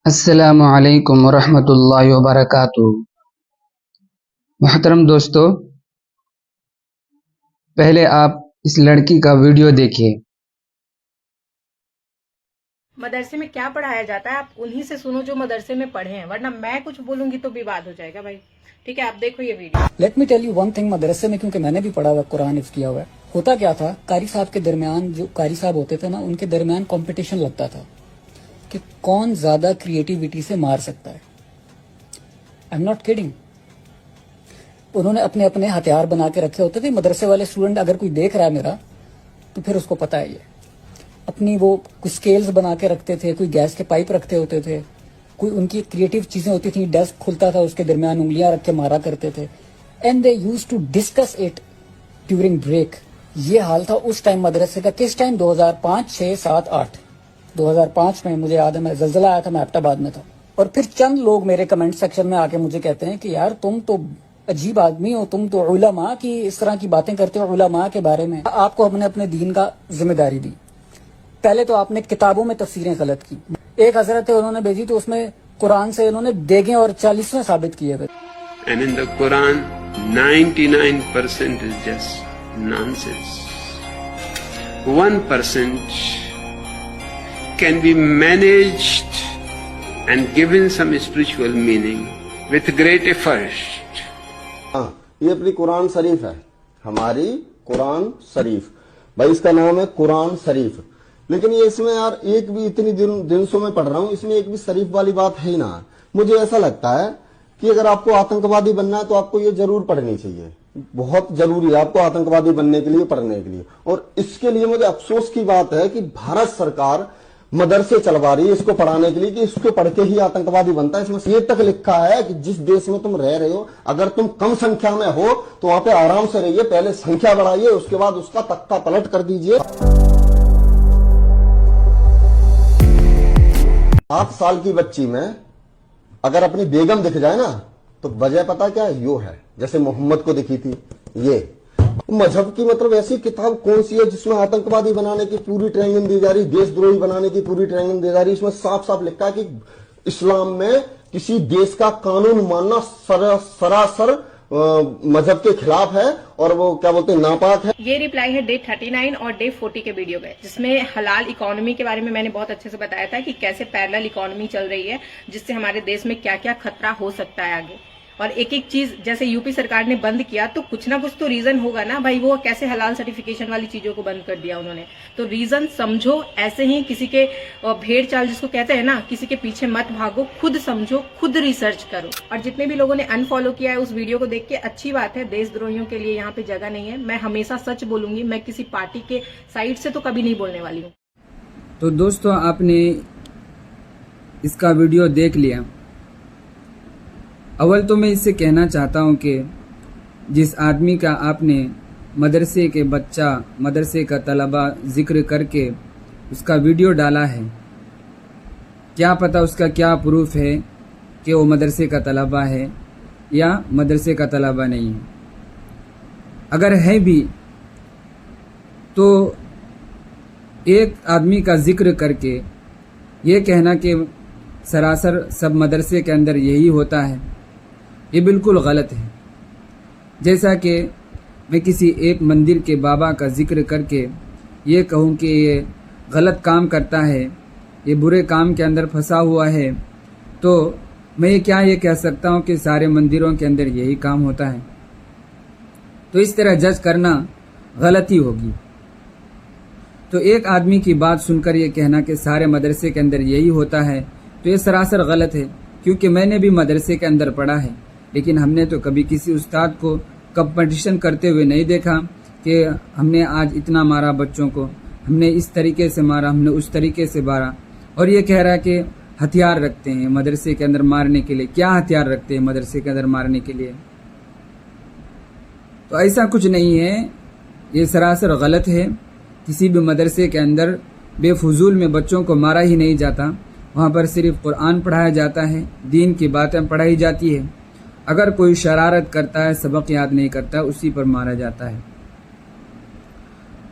السلام علیکم ورحمۃ اللہ وبرکاتہ۔ محترم دوستو، پہلے آپ اس لڑکی کا ویڈیو دیکھیے۔ مدرسے میں کیا پڑھایا جاتا ہے آپ انہی سے سنو جو مدرسے میں پڑھے ہیں، ورنہ میں کچھ بولوں گی تو وواد ہو جائے گا بھائی۔ ٹھیک ہے، آپ دیکھو یہ video. Let me tell you one thing, مدرسے میں کیونکہ میں نے بھی پڑھا ہوا قرآن حفظ کیا ہوا ہے، ہوتا کیا تھا، قاری صاحب کے درمیان جو قاری صاحب ہوتے تھے نا، ان کے درمیان کمپٹیشن لگتا تھا کہ کون زیادہ کریٹیوٹی سے مار سکتا ہے۔ I am not کیڈنگ۔ انہوں نے اپنے اپنے ہتھیار بنا کے رکھے ہوتے تھے۔ مدرسے والے اسٹوڈنٹ اگر کوئی دیکھ رہا ہے میرا تو پھر اس کو پتا ہے، یہ اپنی وہ کچھ اسکیلز بنا کے رکھتے تھے، کوئی گیس کے پائپ رکھتے ہوتے تھے، کوئی ان کی کریٹیو چیزیں ہوتی تھیں، ڈیسک کھلتا تھا اس کے درمیان انگلیاں رکھ کے مارا کرتے تھے، and they used to discuss it during break. یہ حال تھا اس ٹائم مدرسے کا۔ کس ٹائم؟ 2005 6 7 8 2005 میں مجھے یاد ہے، میں زلزلہ آیا تھا، میں ایبٹ آباد میں تھا، اور پھر چند لوگ میرے کمنٹ سیکشن میں آ کے مجھے کہتے ہیں کہ یار تم تو عجیب آدمی ہو، تم تو علماء کی اس طرح کی باتیں کرتے ہو، علماء کے بارے میں۔ آپ کو ہم نے اپنے دین کا ذمہ داری دی۔ پہلے تو آپ نے کتابوں میں تفسیریں غلط کی۔ ایک حضرت ہے، انہوں نے بھیجی تو اس میں قرآن سے انہوں نے دیگیں اور 40ویں ثابت کیے ہوئے۔ And in the Quran, 99% is just nonsense. 1% can be managed and given some spiritual meaning with great effort. ہاں، یہ اپنی قرآن شریف ہے، ہماری قرآن شریف، بھائی اس کا نام ہے قرآن شریف، لیکن یہ اس میں یار ایک بھی اتنی دن سے میں پڑھ رہا ہوں، اس میں ایک بھی شریف والی بات ہے ہی نہ۔ مجھے ایسا لگتا ہے کہ اگر آپ کو آتنکوادی بننا ہے تو آپ کو یہ ضرور پڑھنی چاہیے، بہت ضروری ہے آپ کو آتنکوادی بننے کے لیے، پڑھنے کے لیے۔ اور اس کے لیے مجھے افسوس کی بات ہے کہ بھارت سرکار مدرسے چلوا رہی ہے اس کو پڑھانے کے لیے کہ اس کو پڑھ کے ہی آتنکوادی بنتا ہے۔ اس میں یہ تک لکھا ہے کہ جس دیش میں تم رہ رہے ہو، اگر تم کم سنکھیا میں ہو تو وہاں پہ آرام سے رہیے، پہلے سنکھیا بڑھائیے، اس کے بعد اس کا تختہ پلٹ کر دیجئے۔ 7 سال کی بچی میں اگر اپنی بیگم دکھ جائے نا تو وجہ پتا کیا ہے؟ یو ہے، جیسے محمد کو دکھی تھی۔ یہ مذہب کی مطلب ایسی کتاب کون سی ہے جس میں آتنکوادی بنانے کی پوری ٹریننگ دی جا رہی، دیش دروہی بنانے کی پوری ٹریننگ دی جا رہی؟ اس میں صاف صاف لکھا ہے کہ اسلام میں کسی دیش کا قانون ماننا سراسر مذہب کے خلاف ہے اور وہ کیا بولتے ہیں، ناپاک ہے۔ یہ ریپلائی ہے ڈے 39 اور ڈے 40 کے ویڈیو میں، جس میں حلال اکانومی کے بارے میں نے بہت اچھے سے بتایا تھا کہ کیسے پیرلل اکانومی چل رہی ہے، جس سے ہمارے دیش میں کیا کیا خطرہ ہو سکتا ہے آگے۔ اور ایک ایک چیز جیسے یو پی سرکار نے بند کیا تو کچھ نہ کچھ تو ریزن ہوگا نا بھائی، وہ کیسے حلال سرٹیفیکیشن والی چیزوں کو بند کر دیا انہوں نے، تو ریزن سمجھو۔ ایسے ہی کسی کے بھیڑ چال جس کو کہتے ہیں نا، کسی کے پیچھے مت بھاگو، خود سمجھو، خود ریسرچ کرو۔ اور جتنے بھی لوگوں نے انفالو کیا ہے اس ویڈیو کو دیکھ کے، اچھی بات ہے، دیش دروہیوں کے لیے یہاں پہ جگہ نہیں ہے۔ میں ہمیشہ سچ بولوں گی، میں کسی پارٹی کے سائڈ سے تو کبھی نہیں بولنے والی ہوں۔ تو دوستو، آپ نے اس کا ویڈیو دیکھ لیا۔ اول تو میں اس سے کہنا چاہتا ہوں کہ جس آدمی کا آپ نے مدرسے کے بچہ، مدرسے کا طلبہ ذکر کر کے اس کا ویڈیو ڈالا ہے، کیا پتہ اس کا کیا پروف ہے کہ وہ مدرسے کا طلبہ ہے یا مدرسے کا طلبہ نہیں ہے۔ اگر ہے بھی تو ایک آدمی کا ذکر کر کے یہ کہنا کہ سراسر سب مدرسے کے اندر یہی ہوتا ہے، یہ بالکل غلط ہے۔ جیسا کہ میں کسی ایک مندر کے بابا کا ذکر کر کے یہ کہوں کہ یہ غلط کام کرتا ہے، یہ برے کام کے اندر پھنسا ہوا ہے، تو میں یہ کہہ سکتا ہوں کہ سارے مندروں کے اندر یہی کام ہوتا ہے؟ تو اس طرح جج کرنا غلطی ہوگی۔ تو ایک آدمی کی بات سن کر یہ کہنا کہ سارے مدرسے کے اندر یہی ہوتا ہے تو یہ سراسر غلط ہے، کیونکہ میں نے بھی مدرسے کے اندر پڑھا ہے، لیکن ہم نے تو کبھی کسی استاد کو کمپٹیشن کرتے ہوئے نہیں دیکھا کہ ہم نے آج اتنا مارا بچوں کو، ہم نے اس طریقے سے مارا، ہم نے اس طریقے سے مارا، اور یہ کہہ رہا ہے کہ ہتھیار رکھتے ہیں مدرسے کے اندر مارنے کے لیے۔ کیا ہتھیار رکھتے ہیں مدرسے کے اندر مارنے کے لیے؟ تو ایسا کچھ نہیں ہے، یہ سراسر غلط ہے۔ کسی بھی مدرسے کے اندر بے فضول میں بچوں کو مارا ہی نہیں جاتا، وہاں پر صرف قرآن پڑھایا جاتا ہے، دین کی باتیں پڑھائی جاتی ہے۔ اگر کوئی شرارت کرتا ہے، سبق یاد نہیں کرتا، اسی پر مارا جاتا ہے۔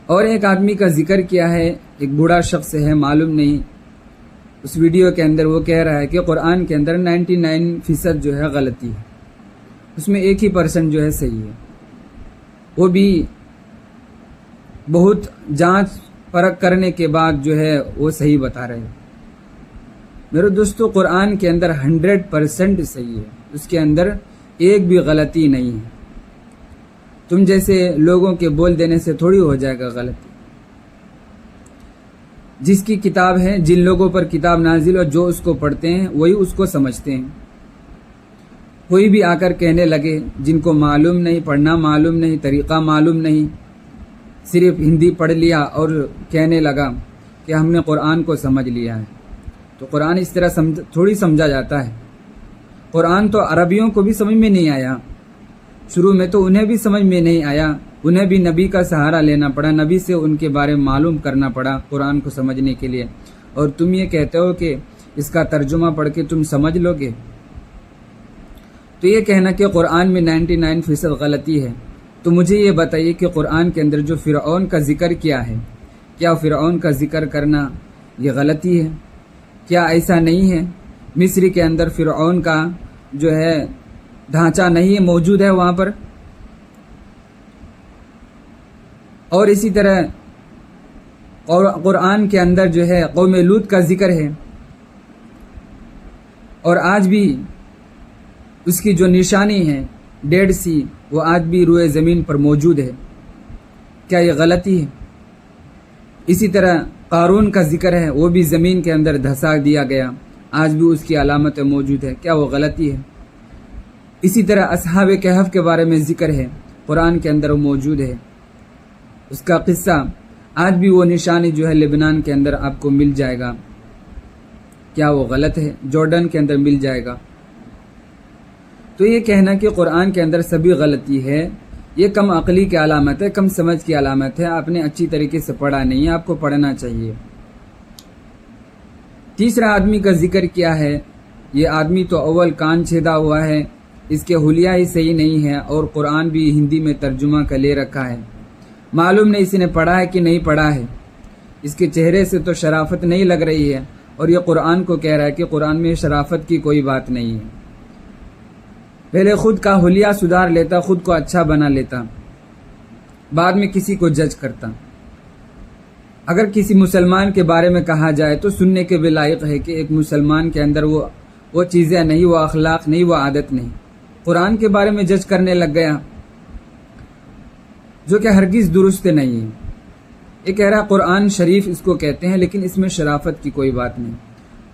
اور ایک آدمی کا ذکر کیا ہے، ایک بوڑھا شخص ہے، معلوم نہیں اس ویڈیو کے اندر وہ کہہ رہا ہے کہ قرآن کے اندر 99% جو ہے غلطی ہے، اس میں 1% جو ہے صحیح ہے، وہ بھی بہت جانچ پرکھ کرنے کے بعد جو ہے وہ صحیح بتا رہے ہیں۔ میرے دوستو، قرآن کے اندر 100% صحیح ہے، اس کے اندر ایک بھی غلطی نہیں ہے۔ تم جیسے لوگوں کے بول دینے سے تھوڑی ہو جائے گا غلطی۔ جس کی کتاب ہے، جن لوگوں پر کتاب نازل اور جو اس کو پڑھتے ہیں وہی اس کو سمجھتے ہیں۔ کوئی بھی آ کر کہنے لگے جن کو معلوم نہیں، پڑھنا معلوم نہیں، طریقہ معلوم نہیں، صرف ہندی پڑھ لیا اور کہنے لگا کہ ہم نے قرآن کو سمجھ لیا ہے، تو قرآن اس طرح تھوڑی سمجھا جاتا ہے۔ قرآن تو عربیوں کو بھی سمجھ میں نہیں آیا، شروع میں تو انہیں بھی سمجھ میں نہیں آیا، انہیں بھی نبی کا سہارا لینا پڑا، نبی سے ان کے بارے میں معلوم کرنا پڑا قرآن کو سمجھنے کے لیے، اور تم یہ کہتے ہو کہ اس کا ترجمہ پڑھ کے تم سمجھ لو گے۔ تو یہ کہنا کہ قرآن میں 99% غلطی ہے، تو مجھے یہ بتائیے کہ قرآن کے اندر جو فرعون کا ذکر کیا ہے، کیا فرعون کا ذکر کرنا یہ غلطی ہے؟ کیا ایسا نہیں ہے مصر کے اندر فرعون کا جو ہے ڈھانچہ نہیں ہے، موجود ہے وہاں پر؟ اور اسی طرح قرآن کے اندر جو ہے قوم لوط کا ذکر ہے، اور آج بھی اس کی جو نشانی ہے ڈیڈ سی، وہ آج بھی روئے زمین پر موجود ہے۔ کیا یہ غلطی ہے؟ اسی طرح قارون کا ذکر ہے، وہ بھی زمین کے اندر دھسا دیا گیا، آج بھی اس کی علامتیں موجود ہے، کیا وہ غلطی ہے؟ اسی طرح اصحاب کہف کے بارے میں ذکر ہے، قرآن کے اندر وہ موجود ہے، اس کا قصہ آج بھی وہ نشانی جو ہے لبنان کے اندر آپ کو مل جائے گا، کیا وہ غلط ہے؟ جارڈن کے اندر مل جائے گا۔ تو یہ کہنا کہ قرآن کے اندر سبھی غلطی ہے، یہ کم عقلی کی علامت ہے، کم سمجھ کی علامت ہے، آپ نے اچھی طریقے سے پڑھا نہیں ہے، آپ کو پڑھنا چاہیے۔ تیسرا آدمی کا ذکر کیا ہے، یہ آدمی تو اول کان چھیدا ہوا ہے، اس کے حلیہ ہی صحیح نہیں ہے، اور قرآن بھی ہندی میں ترجمہ کا لے رکھا ہے، معلوم نہیں اس نے پڑھا ہے کہ نہیں پڑھا ہے، اس کے چہرے سے تو شرافت نہیں لگ رہی ہے، اور یہ قرآن کو کہہ رہا ہے کہ قرآن میں شرافت کی کوئی بات نہیں ہے۔ پہلے خود کا حلیہ سدھار لیتا، خود کو اچھا بنا لیتا، بعد میں کسی کو جج کرتا۔ اگر کسی مسلمان کے بارے میں کہا جائے تو سننے کے بھی لائق ہے کہ ایک مسلمان کے اندر وہ چیزیں نہیں، وہ اخلاق نہیں، وہ عادت نہیں، قرآن کے بارے میں جج کرنے لگ گیا، جو کہ ہرگز درست نہیں ہے۔ یہ کہہ رہا قرآن شریف اس کو کہتے ہیں، لیکن اس میں شرافت کی کوئی بات نہیں۔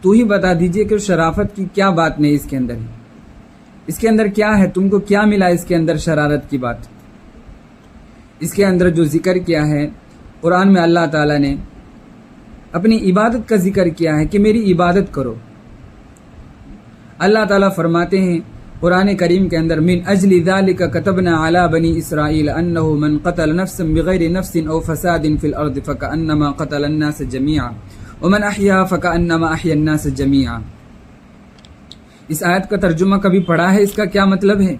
تو ہی بتا دیجئے کہ شرافت کی کیا بات نہیں اس کے اندر ہے، اس کے اندر کیا ہے، تم کو کیا ملا اس کے اندر شرارت کی بات؟ اس کے اندر جو ذکر کیا ہے قرآن میں، اللہ تعالیٰ نے اپنی عبادت کا ذکر کیا ہے کہ میری عبادت کرو۔ اللہ تعالیٰ فرماتے ہیں قرآن کریم کے اندر، من اجل ذالک کتبنا علی بنی اسرائیل انہ من قتل نفسا بغیر نفس او فساد فی الارض فکأنما قتل الناس جمیعا ومن احیاها فکأنما احیا الناس جمیعا۔ اس آیت کا ترجمہ کبھی پڑھا ہے؟ اس کا کیا مطلب ہے؟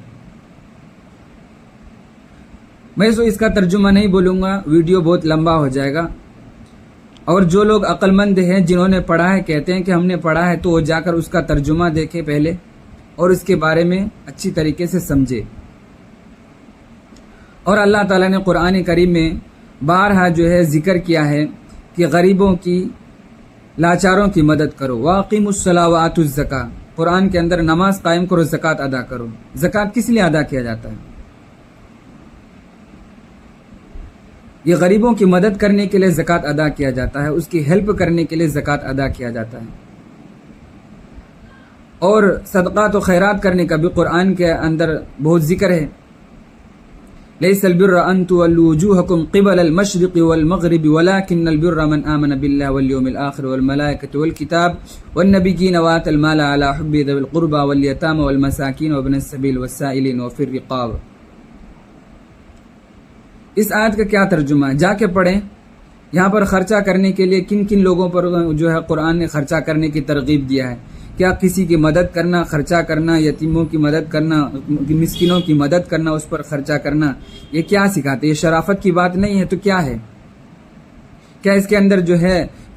میں اس کا ترجمہ نہیں بولوں گا، ویڈیو بہت لمبا ہو جائے گا، اور جو لوگ عقل مند ہیں جنہوں نے پڑھا ہے، کہتے ہیں کہ ہم نے پڑھا ہے، تو وہ جا کر اس کا ترجمہ دیکھے پہلے، اور اس کے بارے میں اچھی طریقے سے سمجھے۔ اور اللہ تعالیٰ نے قرآن کریم میں بارہا جو ہے ذکر کیا ہے کہ غریبوں کی، لاچاروں کی مدد کرو، وَأَقِيمُوا الصَّلَاةَ وَآتُوا الزَّكَاةَ، قرآن کے اندر نماز قائم کرو، زکوٰۃ ادا کرو۔ زکوٰۃ کس لیے ادا کیا جاتا ہے؟ یہ غریبوں کی مدد کرنے کے لیے زکوٰۃ ادا کیا جاتا ہے، اس کی ہیلپ کرنے کے لیے زکوٰۃ ادا کیا جاتا ہے۔ اور صدقات و خیرات کرنے کا بھی قرآن کے اندر بہت ذکر ہے۔ لیس البر ان تولوا وجوهکم قبل المشرق والمغرب ولكن البر من آمن بالله واليوم الآخر والملائكة والكتاب والنبيين وآتى المال على حبه ذوي القربى واليتامى والمساكين وابن السبيل والسائلين وفي الرقاب۔ اس آیت کا کیا ترجمہ ہے؟ جا کے پڑھیں، یہاں پر خرچہ کرنے کے لیے کن کن لوگوں پر جو ہے قرآن نے خرچہ کرنے کی ترغیب دیا ہے۔ کیا کسی کی مدد کرنا، خرچہ کرنا، یتیموں کی مدد کرنا، مسکینوں کی مدد کرنا، اس پر خرچہ کرنا، یہ کیا سکھاتے؟ یہ شرافت کی بات نہیں ہے تو کیا ہے؟ کیا اس کے اندر جو ہے